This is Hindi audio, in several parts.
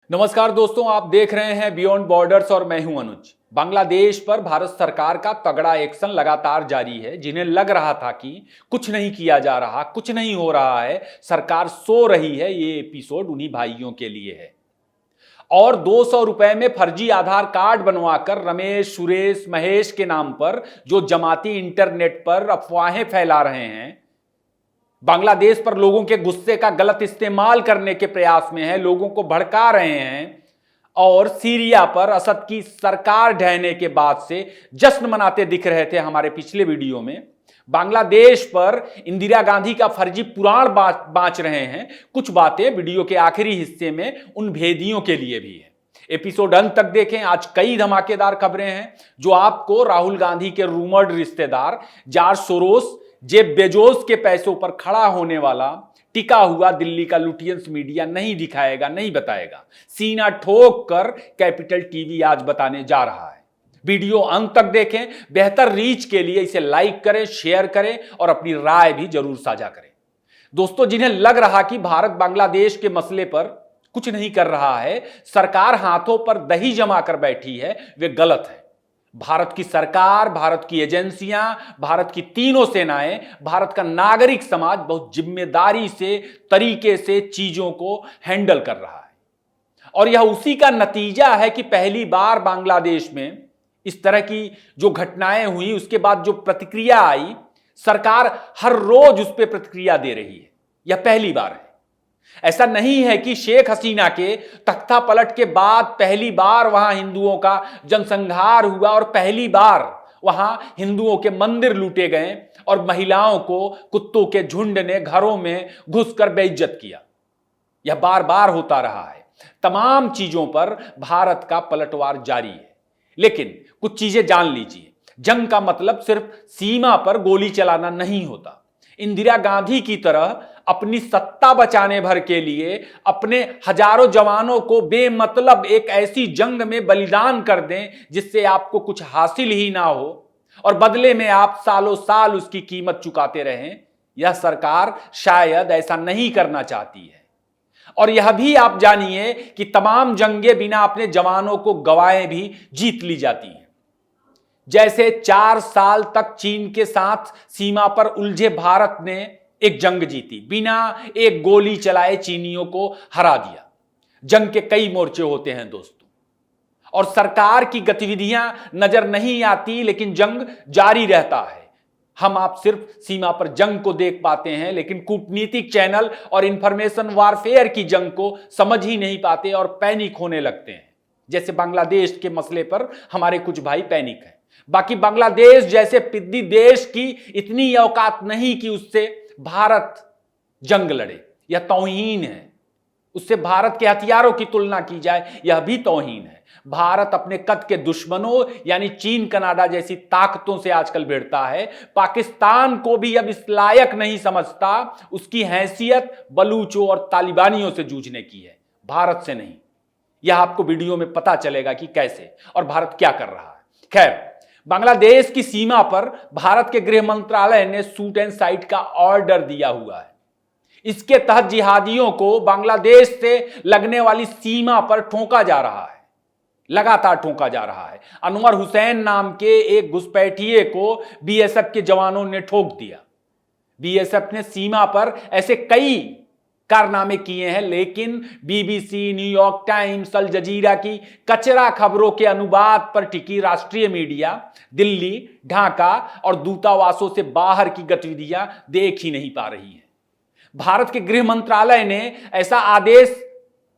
नमस्कार दोस्तों, आप देख रहे हैं बियॉन्ड बॉर्डर्स और मैं हूं अनुज। बांग्लादेश पर भारत सरकार का तगड़ा एक्शन लगातार जारी है। जिन्हें लग रहा था कि कुछ नहीं किया जा रहा, कुछ नहीं हो रहा है, सरकार सो रही है, ये एपिसोड उन्हीं भाइयों के लिए है। और 200 रुपए में फर्जी आधार कार्ड बनवाकर रमेश, सुरेश, महेश के नाम पर जो जमाती इंटरनेट पर अफवाहें फैला रहे हैं, बांग्लादेश पर लोगों के गुस्से का गलत इस्तेमाल करने के प्रयास में है, लोगों को भड़का रहे हैं और सीरिया पर असद की सरकार ढहने के बाद से जश्न मनाते दिख रहे थे हमारे पिछले वीडियो में। बांग्लादेश पर इंदिरा गांधी का फर्जी पुराण बांच रहे हैं। कुछ बातें वीडियो के आखिरी हिस्से में उन भेदियों के लिए भी है। एपिसोड अंत तक देखें। आज कई धमाकेदार खबरें हैं जो आपको राहुल गांधी के रूमर्ड रिश्तेदार जॉर्ज सोरोस, जेफ बेजोस के पैसों पर खड़ा होने वाला टिका हुआ दिल्ली का लुटियंस मीडिया नहीं दिखाएगा, नहीं बताएगा। सीना ठोक कर कैपिटल टीवी आज बताने जा रहा है। वीडियो अंत तक देखें। बेहतर रीच के लिए इसे लाइक करें, शेयर करें और अपनी राय भी जरूर साझा करें। दोस्तों, जिन्हें लग रहा कि भारत बांग्लादेश के मसले पर कुछ नहीं कर रहा है, सरकार हाथों पर दही जमा कर बैठी है, वे गलत है। भारत की सरकार, भारत की एजेंसियां, भारत की तीनों सेनाएं, भारत का नागरिक समाज बहुत जिम्मेदारी से, तरीके से चीजों को हैंडल कर रहा है। और यह उसी का नतीजा है कि पहली बार बांग्लादेश में इस तरह की जो घटनाएं हुई, उसके बाद जो प्रतिक्रिया आई, सरकार हर रोज उस पर प्रतिक्रिया दे रही है। यह पहली बार है। ऐसा नहीं है कि शेख हसीना के तख्ता पलट के बाद पहली बार वहां हिंदुओं का जनसंहार हुआ और पहली बार वहां हिंदुओं के मंदिर लूटे गए और महिलाओं को कुत्तों के झुंड ने घरों में घुसकर बेइज्जत किया। यह बार बार होता रहा है। तमाम चीजों पर भारत का पलटवार जारी है। लेकिन कुछ चीजें जान लीजिए, जंग का मतलब सिर्फ सीमा पर गोली चलाना नहीं होता। इंदिरा गांधी की तरह अपनी सत्ता बचाने भर के लिए अपने हजारों जवानों को बेमतलब एक ऐसी जंग में बलिदान कर दें जिससे आपको कुछ हासिल ही ना हो और बदले में आप सालों साल उसकी कीमत चुकाते रहें, यह सरकार शायद ऐसा नहीं करना चाहती है। और यह भी आप जानिए कि तमाम जंगें बिना अपने जवानों को गवाए भी जीत ली जाती हैं। जैसे 4 साल तक चीन के साथ सीमा पर उलझे भारत ने एक जंग जीती, बिना एक गोली चलाए चीनियों को हरा दिया। जंग के कई मोर्चे होते हैं दोस्तों, और सरकार की गतिविधियां नजर नहीं आती, लेकिन जंग जारी रहता है। हम आप सिर्फ सीमा पर जंग को देख पाते हैं, लेकिन कूटनीतिक चैनल और इंफॉर्मेशन वारफेयर की जंग को समझ ही नहीं पाते और पैनिक होने लगते हैं। जैसे बांग्लादेश के मसले पर हमारे कुछ भाई पैनिक हैं। बाकी बांग्लादेश जैसे पिद्दी देश की इतनी औकात नहीं कि उससे भारत जंग लड़े। यह तौहीन है। उससे भारत के हथियारों की तुलना की जाए, यह भी तौहीन है। भारत अपने कद के दुश्मनों यानी चीन, कनाडा जैसी ताकतों से आजकल भिड़ता है। पाकिस्तान को भी अब इस लायक नहीं समझता। उसकी हैसियत बलूचों और तालिबानियों से जूझने की है, भारत से नहीं। यह आपको वीडियो में पता चलेगा कि कैसे और भारत क्या कर रहा है। खैर, बांग्लादेश की सीमा पर भारत के गृह मंत्रालय ने शूट एंड साइट का ऑर्डर दिया हुआ है। इसके तहत जिहादियों को बांग्लादेश से लगने वाली सीमा पर ठोका जा रहा है, लगातार ठोका जा रहा है। अनवर हुसैन नाम के एक घुसपैठिए को बीएसएफ के जवानों ने ठोक दिया। बीएसएफ ने सीमा पर ऐसे कई कारनामे किए हैं, लेकिन बीबीसी, न्यूयॉर्क टाइम्स, अल जजीरा की कचरा खबरों के अनुवाद पर टिकी राष्ट्रीय मीडिया दिल्ली, ढाका और दूतावासों से बाहर की गतिविधियां देख ही नहीं पा रही है। भारत के गृह मंत्रालय ने ऐसा आदेश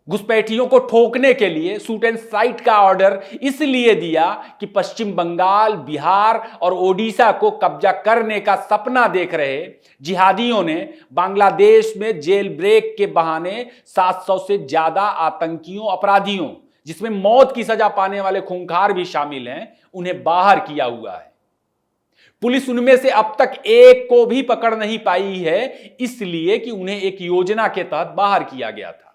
घुसपैठियों को ठोकने के लिए शूट एंड साइट का ऑर्डर इसलिए दिया कि पश्चिम बंगाल, बिहार और ओडिशा को कब्जा करने का सपना देख रहे जिहादियों ने बांग्लादेश में जेल ब्रेक के बहाने 700 से ज्यादा आतंकियों, अपराधियों, जिसमें मौत की सजा पाने वाले खूंखार भी शामिल हैं, उन्हें बाहर किया हुआ है। पुलिस उनमें से अब तक एक को भी पकड़ नहीं पाई है, इसलिए कि उन्हें एक योजना के तहत बाहर किया गया था।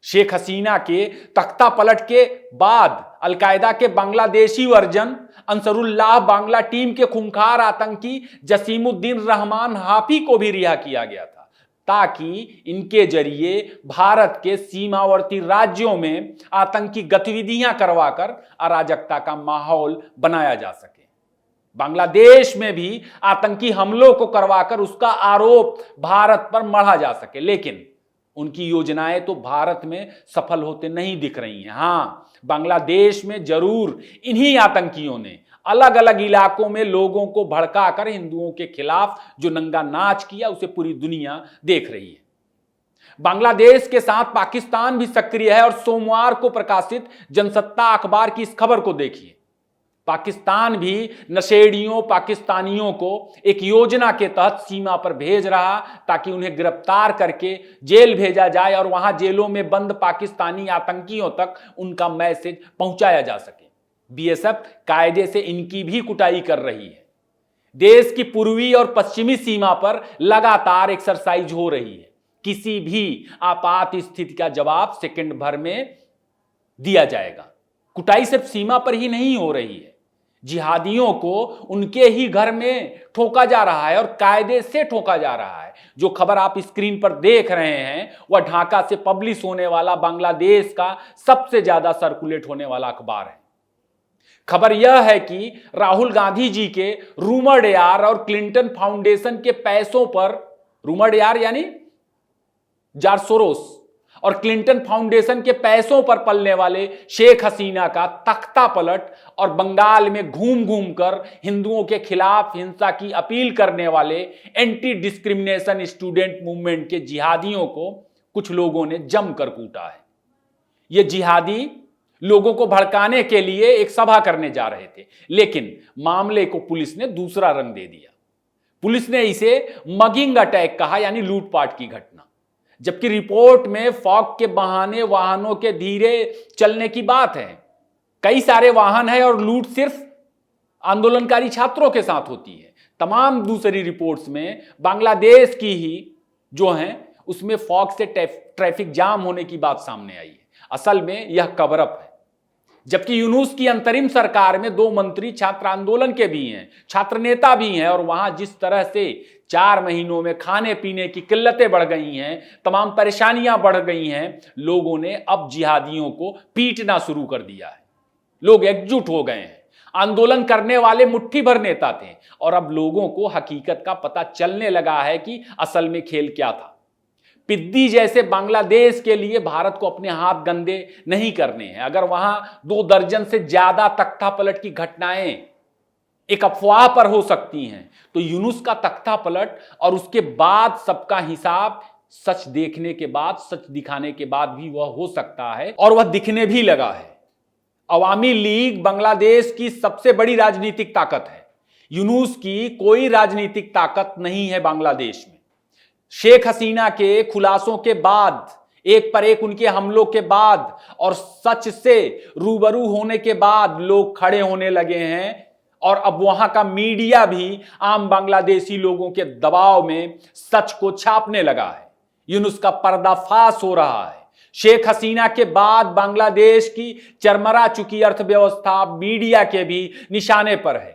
शेख हसीना के तख्ता पलट के बाद अलकायदा के बांग्लादेशी वर्जन अंसरुल्लाह बांग्ला टीम के खूंखार आतंकी जसीमुद्दीन रहमान हाफी को भी रिहा किया गया था। ताकि इनके जरिए भारत के सीमावर्ती राज्यों में आतंकी गतिविधियां करवाकर अराजकता का माहौल बनाया जा सके। बांग्लादेश में भी आतंकी हमलों को करवाकर उसका आरोप भारत पर मढ़ा जा सके, लेकिन उनकी योजनाएं तो भारत में सफल होते नहीं दिख रही हैं। हां, बांग्लादेश में जरूर इन्हीं आतंकियों ने अलग अलग इलाकों में लोगों को भड़काकर हिंदुओं के खिलाफ जो नंगा नाच किया उसे पूरी दुनिया देख रही है। बांग्लादेश के साथ पाकिस्तान भी सक्रिय है और सोमवार को प्रकाशित जनसत्ता अखबार की इस खबर को देखिए। पाकिस्तान भी नशेड़ियों पाकिस्तानियों को एक योजना के तहत सीमा पर भेज रहा ताकि उन्हें गिरफ्तार करके जेल भेजा जाए और वहां जेलों में बंद पाकिस्तानी आतंकियों तक उनका मैसेज पहुंचाया जा सके। बीएसएफ कायदे से इनकी भी कुटाई कर रही है। देश की पूर्वी और पश्चिमी सीमा पर लगातार एक्सरसाइज हो रही है। किसी भी आपात स्थिति का जवाब सेकंड भर में दिया जाएगा। कुटाई सिर्फ सीमा पर ही नहीं हो रही है, जिहादियों को उनके ही घर में ठोका जा रहा है और कायदे से ठोका जा रहा है। जो खबर आप स्क्रीन पर देख रहे हैं वह ढाका से पब्लिश होने वाला बांग्लादेश का सबसे ज्यादा सर्कुलेट होने वाला अखबार है। खबर यह है कि राहुल गांधी जी के रूमर्ड यार और क्लिंटन फाउंडेशन के पैसों पर, रूमर्ड यार यानी जॉर्ज सोरोस, और क्लिंटन फाउंडेशन के पैसों पर पलने वाले शेख हसीना का तख्ता पलट और बंगाल में घूम घूम कर हिंदुओं के खिलाफ हिंसा की अपील करने वाले एंटी डिस्क्रिमिनेशन स्टूडेंट मूवमेंट के जिहादियों को कुछ लोगों ने जमकर कूटा है। ये जिहादी लोगों को भड़काने के लिए एक सभा करने जा रहे थे, लेकिन मामले को पुलिस ने दूसरा रंग दे दिया। पुलिस ने इसे मगिंग अटैक कहा, यानी लूटपाट की घटना, जबकि रिपोर्ट में फॉग के बहाने वाहनों के धीरे चलने की बात है। कई सारे वाहन है और लूट सिर्फ आंदोलनकारी छात्रों के साथ होती है। तमाम दूसरी रिपोर्ट्स में बांग्लादेश की ही जो हैं उसमें फॉग से ट्रैफिक जाम होने की बात सामने आई है। असल में यह कवर अप है। जबकि यूनुस की अंतरिम सरकार में 2 मंत्री छात्र आंदोलन के भी हैं, छात्र नेता भी हैं, और वहां जिस तरह से 4 महीनों में खाने पीने की किल्लतें बढ़ गई हैं, तमाम परेशानियां बढ़ गई हैं, लोगों ने अब जिहादियों को पीटना शुरू कर दिया है। लोग एकजुट हो गए हैं। आंदोलन करने वाले मुट्ठी भर नेता थे और अब लोगों को हकीकत का पता चलने लगा है कि असल में खेल क्या था। पिद्दी जैसे बांग्लादेश के लिए भारत को अपने हाथ गंदे नहीं करने हैं। अगर वहां 2 दर्जन से ज्यादा तख्ता पलट की घटनाएं एक अफवाह पर हो सकती हैं, तो यूनुस का तख्ता पलट और उसके बाद सबका हिसाब सच देखने के बाद, सच दिखाने के बाद भी वह हो सकता है, और वह दिखने भी लगा है। अवामी लीग बांग्लादेश की सबसे बड़ी राजनीतिक ताकत है। यूनुस की कोई राजनीतिक ताकत नहीं है बांग्लादेश में। शेख हसीना के खुलासों के बाद, एक पर एक उनके हमलों के बाद और सच से रूबरू होने के बाद लोग खड़े होने लगे हैं, और अब वहां का मीडिया भी आम बांग्लादेशी लोगों के दबाव में सच को छापने लगा है। यूनुस का पर्दाफाश हो रहा है। शेख हसीना के बाद बांग्लादेश की चरमरा चुकी अर्थव्यवस्था मीडिया के भी निशाने पर है।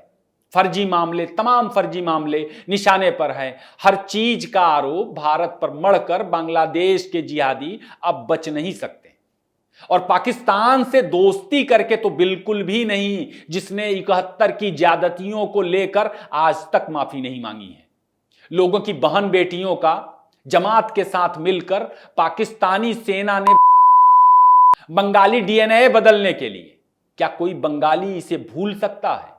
फर्जी मामले, तमाम फर्जी मामले निशाने पर हैं। हर चीज का आरोप भारत पर मढ़कर बांग्लादेश के जिहादी अब बच नहीं सकते, और पाकिस्तान से दोस्ती करके तो बिल्कुल भी नहीं, जिसने 71 की ज्यादतियों को लेकर आज तक माफी नहीं मांगी है। लोगों की बहन बेटियों का जमात के साथ मिलकर पाकिस्तानी सेना ने बंगाली डीएनए बदलने के लिए, क्या कोई बंगाली इसे भूल सकता है?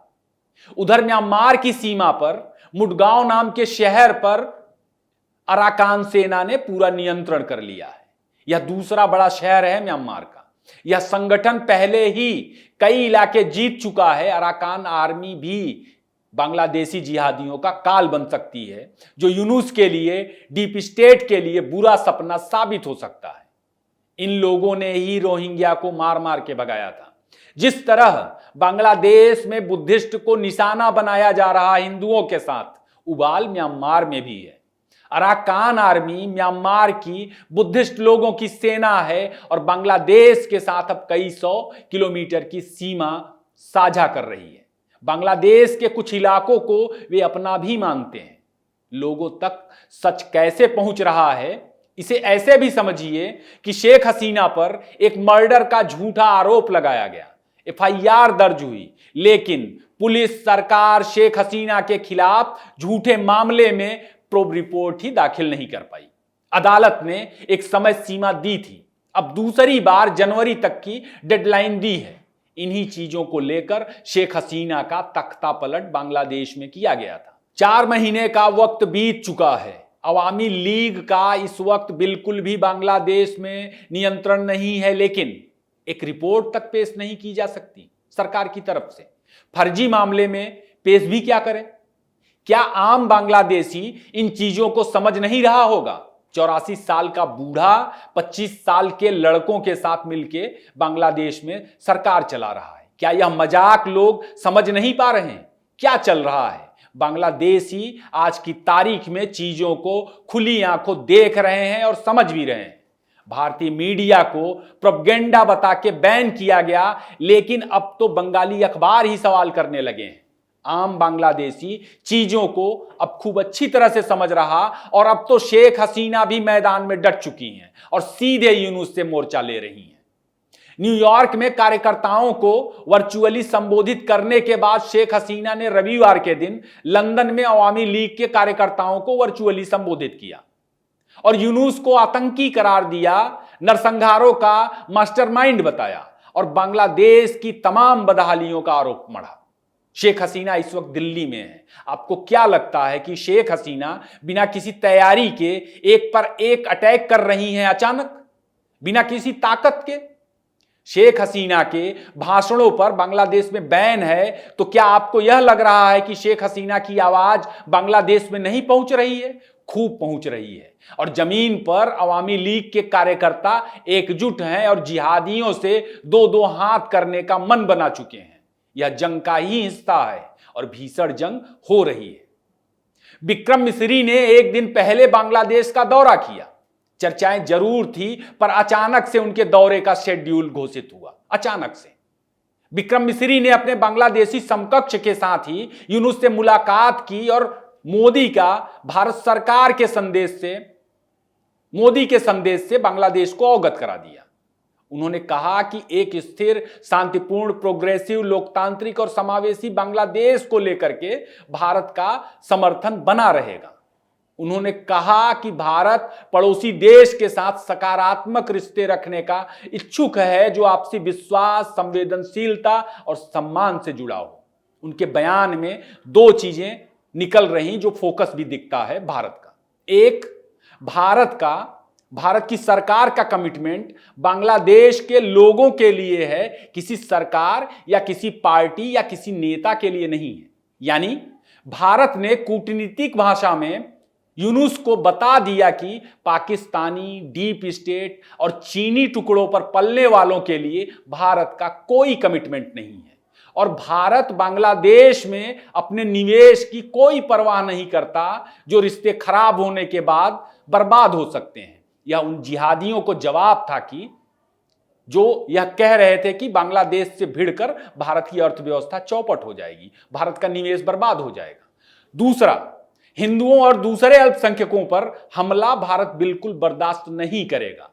उधर म्यांमार की सीमा पर मुडगांव नाम के शहर पर अराकान सेना ने पूरा नियंत्रण कर लिया है। यह दूसरा बड़ा शहर है म्यांमार का। यह संगठन पहले ही कई इलाके जीत चुका है। अराकान आर्मी भी बांग्लादेशी जिहादियों का काल बन सकती है, जो यूनुस के लिए, डीप स्टेट के लिए बुरा सपना साबित हो सकता है। इन लोगों ने ही रोहिंग्या को मार मार के भगाया था। जिस तरह बांग्लादेश में बुद्धिस्ट को निशाना बनाया जा रहा हिंदुओं के साथ, उबाल म्यांमार में भी है। अराकान आर्मी म्यांमार की बुद्धिस्ट लोगों की सेना है और बांग्लादेश के साथ अब कई 100 किलोमीटर की सीमा साझा कर रही है। बांग्लादेश के कुछ इलाकों को वे अपना भी मानते हैं। लोगों तक सच कैसे पहुंच रहा है, इसे ऐसे भी समझिए कि शेख हसीना पर एक मर्डर का झूठा आरोप लगाया गया, एफआईआर दर्ज हुई, लेकिन पुलिस सरकार शेख हसीना के खिलाफ झूठे मामले में प्रोब रिपोर्ट ही दाखिल नहीं कर पाई। अदालत ने एक समय सीमा दी थी, अब दूसरी बार जनवरी तक की डेडलाइन दी है। इन्हीं चीजों को लेकर शेख हसीना का तख्ता पलट बांग्लादेश में किया गया था। 4 महीने का वक्त बीत चुका है। अवामी लीग का इस वक्त बिल्कुल भी बांग्लादेश में नियंत्रण नहीं है, लेकिन एक रिपोर्ट तक पेश नहीं की जा सकती सरकार की तरफ से। फर्जी मामले में पेश भी क्या करें? क्या आम बांग्लादेशी इन चीजों को समझ नहीं रहा होगा? 84 साल का बूढ़ा 25 साल के लड़कों के साथ मिलकर बांग्लादेश में सरकार चला रहा है। क्या यह मजाक लोग समझ नहीं पा रहे हैं? क्या चल रहा है? बांग्लादेशी आज की तारीख में चीजों को खुली आंखों देख रहे हैं और समझ भी रहे हैं। भारतीय मीडिया को प्रोपेगेंडा बता के बैन किया गया, लेकिन अब तो बंगाली अखबार ही सवाल करने लगे हैं। आम बांग्लादेशी चीजों को अब खूब अच्छी तरह से समझ रहा, और अब तो शेख हसीना भी मैदान में डट चुकी हैं और सीधे यूनुस से मोर्चा ले रही हैं। न्यूयॉर्क में कार्यकर्ताओं को वर्चुअली संबोधित करने के बाद शेख हसीना ने रविवार के दिन लंदन में अवामी लीग के कार्यकर्ताओं को वर्चुअली संबोधित किया और यूनुस को आतंकी करार दिया, नरसंहारों का मास्टरमाइंड बताया और बांग्लादेश की तमाम बदहालियों का आरोप मढ़ा। शेख हसीना इस वक्त दिल्ली में है। आपको क्या लगता है कि शेख हसीना बिना किसी तैयारी के एक पर एक अटैक कर रही हैं अचानक, बिना किसी ताकत के? शेख हसीना के भाषणों पर बांग्लादेश में बैन है, तो क्या आपको यह लग रहा है कि शेख हसीना की आवाज बांग्लादेश में नहीं पहुंच रही है? खूब पहुंच रही है और जमीन पर अवामी लीग के कार्यकर्ता एकजुट हैं और जिहादियों से 2-2 हाथ करने का मन बना चुके हैं। यह जंग का ही हिस्सा है और भीषण जंग हो रही है। बिक्रम मिस्री ने एक दिन पहले बांग्लादेश का दौरा किया। चर्चाएं जरूर थी, पर अचानक से उनके दौरे का शेड्यूल घोषित हुआ। अचानक से बिक्रम मिस्री ने अपने बांग्लादेशी समकक्ष के साथ ही यूनुस से मुलाकात की और मोदी के संदेश से बांग्लादेश को अवगत करा दिया। उन्होंने कहा कि एक स्थिर, शांतिपूर्ण, प्रोग्रेसिव, लोकतांत्रिक और समावेशी बांग्लादेश को लेकर के भारत का समर्थन बना रहेगा। उन्होंने कहा कि भारत पड़ोसी देश के साथ सकारात्मक रिश्ते रखने का इच्छुक है, जो आपसी विश्वास, संवेदनशीलता और सम्मान से जुड़ा हो। उनके बयान में 2 चीजें निकल रही जो फोकस भी दिखता है भारत का। एक, भारत की सरकार का कमिटमेंट बांग्लादेश के लोगों के लिए है, किसी सरकार या किसी पार्टी या किसी नेता के लिए नहीं है। यानी भारत ने कूटनीतिक भाषा में यूनुस को बता दिया कि पाकिस्तानी, डीप स्टेट और चीनी टुकड़ों पर पलने वालों के लिए भारत का कोई कमिटमेंट नहीं है और भारत बांग्लादेश में अपने निवेश की कोई परवाह नहीं करता, जो रिश्ते खराब होने के बाद बर्बाद हो सकते हैं। यह उन जिहादियों को जवाब था कि जो यह कह रहे थे कि बांग्लादेश से भिड़कर भारत की अर्थव्यवस्था चौपट हो जाएगी, भारत का निवेश बर्बाद हो जाएगा। दूसरा, हिंदुओं और दूसरे अल्पसंख्यकों पर हमला भारत बिल्कुल बर्दाश्त नहीं करेगा।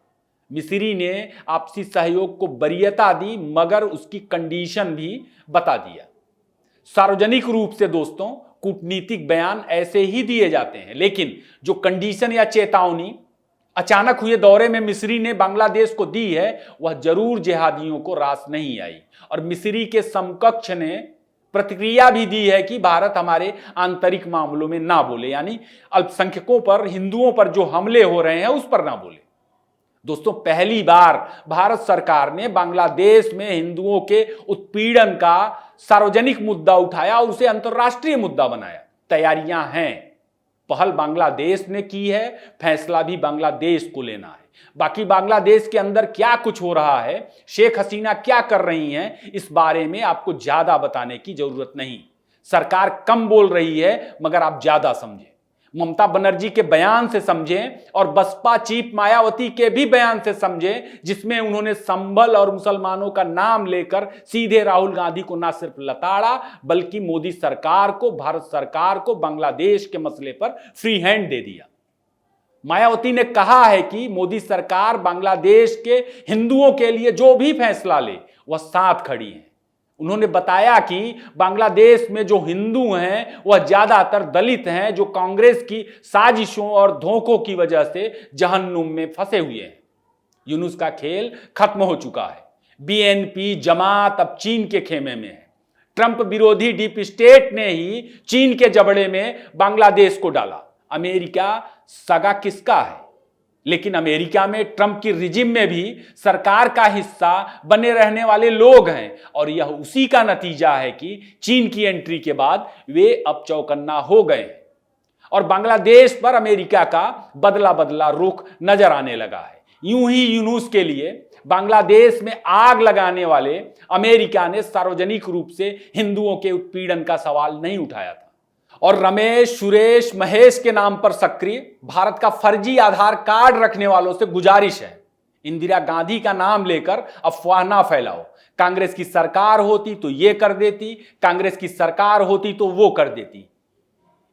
मिस्री ने आपसी सहयोग को वरीयता दी, मगर उसकी कंडीशन भी बता दिया। सार्वजनिक रूप से दोस्तों कूटनीतिक बयान ऐसे ही दिए जाते हैं, लेकिन जो कंडीशन या चेतावनी अचानक हुए दौरे में मिस्री ने बांग्लादेश को दी है, वह जरूर जिहादियों को रास नहीं आई। और मिस्री के समकक्ष ने प्रतिक्रिया भी दी है कि भारत हमारे आंतरिक मामलों में ना बोले, यानी अल्पसंख्यकों पर, हिंदुओं पर जो हमले हो रहे हैं उस पर ना बोले। दोस्तों, पहली बार भारत सरकार ने बांग्लादेश में हिंदुओं के उत्पीड़न का सार्वजनिक मुद्दा उठाया और उसे अंतर्राष्ट्रीय मुद्दा बनाया। तैयारियां हैं, पहल बांग्लादेश ने की है, फैसला भी बांग्लादेश को लेना है। बाकी बांग्लादेश के अंदर क्या कुछ हो रहा है, शेख हसीना क्या कर रही हैं, इस बारे में आपको ज्यादा बताने की जरूरत नहीं। सरकार कम बोल रही है, मगर आप ज्यादा समझें। ममता बनर्जी के बयान से समझें और बसपा चीफ मायावती के भी बयान से समझें, जिसमें उन्होंने संभल और मुसलमानों का नाम लेकर सीधे राहुल गांधी को ना सिर्फ लताड़ा बल्कि मोदी सरकार को, भारत सरकार को बांग्लादेश के मसले पर फ्री हैंड दे दिया। मायावती ने कहा है कि मोदी सरकार बांग्लादेश के हिंदुओं के लिए जो भी फैसला ले वह साथ खड़ी है। उन्होंने बताया कि बांग्लादेश में जो हिंदू हैं वह ज्यादातर दलित हैं, जो कांग्रेस की साजिशों और धोखों की वजह से जहन्नुम में फंसे हुए हैं। यूनुस का खेल खत्म हो चुका है। बीएनपी जमात अब चीन के खेमे में है। ट्रंप विरोधी डीप स्टेट ने ही चीन के जबड़े में बांग्लादेश को डाला। अमेरिका सगा किसका है? लेकिन अमेरिका में ट्रंप की रिजिम में भी सरकार का हिस्सा बने रहने वाले लोग हैं और यह उसी का नतीजा है कि चीन की एंट्री के बाद वे अब चौकन्ना हो गए हैं और बांग्लादेश पर अमेरिका का बदला बदला रुख नजर आने लगा है। यूं ही यूनुस के लिए बांग्लादेश में आग लगाने वाले अमेरिका ने सार्वजनिक रूप से हिंदुओं के उत्पीड़न का सवाल नहीं उठाया था और रमेश, सुरेश, महेश के नाम पर सक्रिय भारत का फर्जी आधार कार्ड रखने वालों से गुजारिश है, इंदिरा गांधी का नाम लेकर अफवाह ना फैलाओ। कांग्रेस की सरकार होती तो ये कर देती, कांग्रेस की सरकार होती तो वो कर देती।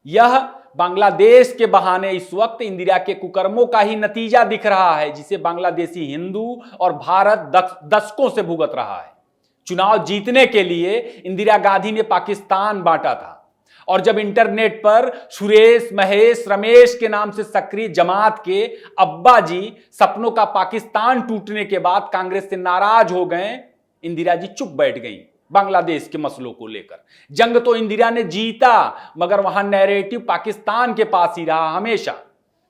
यह बांग्लादेश के बहाने इस वक्त इंदिरा के कुकर्मों का ही नतीजा दिख रहा है, जिसे बांग्लादेशी हिंदू और भारत दशकों से भुगत रहा है। चुनाव जीतने के लिए इंदिरा गांधी ने पाकिस्तान बांटा था और जब इंटरनेट पर सुरेश, महेश, रमेश के नाम से सक्रिय जमात के अब्बा जी सपनों का पाकिस्तान टूटने के बाद कांग्रेस से नाराज हो गए, इंदिरा जी चुप बैठ गई बांग्लादेश के मसलों को लेकर। जंग तो इंदिरा ने जीता मगर वहां नैरेटिव पाकिस्तान के पास ही रहा हमेशा।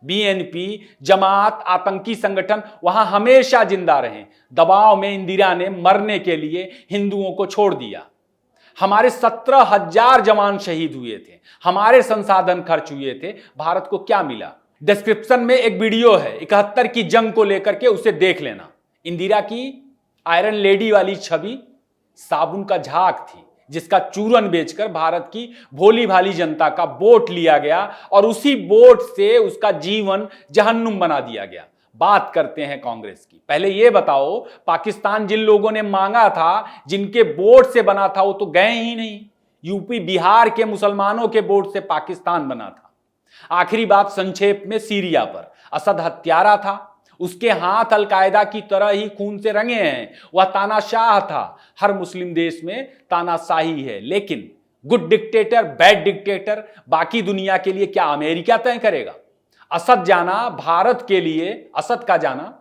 बीएनपी जमात आतंकी संगठन वहां हमेशा जिंदा रहे। दबाव में इंदिरा ने मरने के लिए हिंदुओं को छोड़ दिया। हमारे 17,000 जवान शहीद हुए थे, हमारे संसाधन खर्च हुए थे, भारत को क्या मिला? डिस्क्रिप्शन में एक वीडियो है 71 की जंग को लेकर के, उसे देख लेना। इंदिरा की आयरन लेडी वाली छवि साबुन का झाग थी जिसका चूरन बेचकर भारत की भोली भाली जनता का वोट लिया गया और उसी वोट से उसका जीवन जहन्नुम बना दिया गया। बात करते हैं कांग्रेस की। पहले यह बताओ, पाकिस्तान जिन लोगों ने मांगा था, जिनके वोट से बना था, वो तो गए ही नहीं। यूपी बिहार के मुसलमानों के वोट से पाकिस्तान बना था। आखिरी बात संक्षेप में सीरिया पर। असद हत्यारा था, उसके हाथ अलकायदा की तरह ही खून से रंगे हैं। वह तानाशाह था। हर मुस्लिम देश में तानाशाही है, लेकिन गुड डिक्टेटर, बैड डिक्टेटर बाकी दुनिया के लिए क्या अमेरिका तय करेगा? असद जाना भारत के लिए, असद का जाना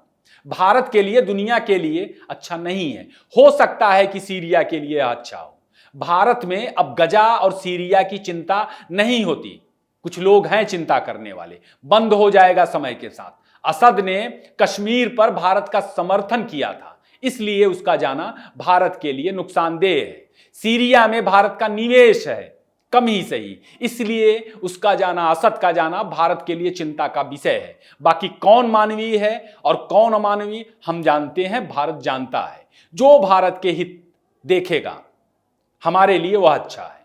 भारत के लिए, दुनिया के लिए अच्छा नहीं है। हो सकता है कि सीरिया के लिए अच्छा हो। भारत में अब गजा और सीरिया की चिंता नहीं होती। कुछ लोग हैं चिंता करने वाले, बंद हो जाएगा समय के साथ। असद ने कश्मीर पर भारत का समर्थन किया था, इसलिए उसका जाना भारत के लिए नुकसानदेह है। सीरिया में भारत का निवेश है, कम ही सही, इसलिए उसका जाना, असद का जाना भारत के लिए चिंता का विषय है। बाकी कौन मानवीय है और कौन अमानवीय हम जानते हैं, भारत जानता है। जो भारत के हित देखेगा हमारे लिए वह अच्छा है।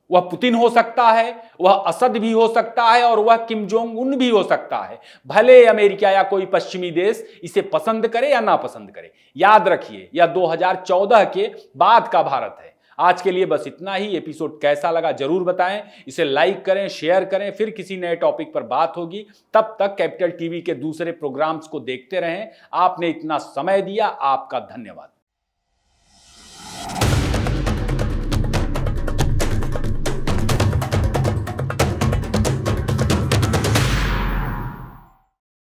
वह पुतिन हो सकता है, वह असद भी हो सकता है और वह किम जोंग उन भी हो सकता है। भले अमेरिका या कोई पश्चिमी देश इसे पसंद करे या ना पसंद करे। याद रखिए, यह 2014 के बाद का भारत है। आज के लिए बस इतना ही। एपिसोड कैसा लगा जरूर बताएं, इसे लाइक करें, शेयर करें। फिर किसी नए टॉपिक पर बात होगी। तब तक कैपिटल टीवी के दूसरे प्रोग्राम्स को देखते रहें। आपने इतना समय दिया, आपका धन्यवाद।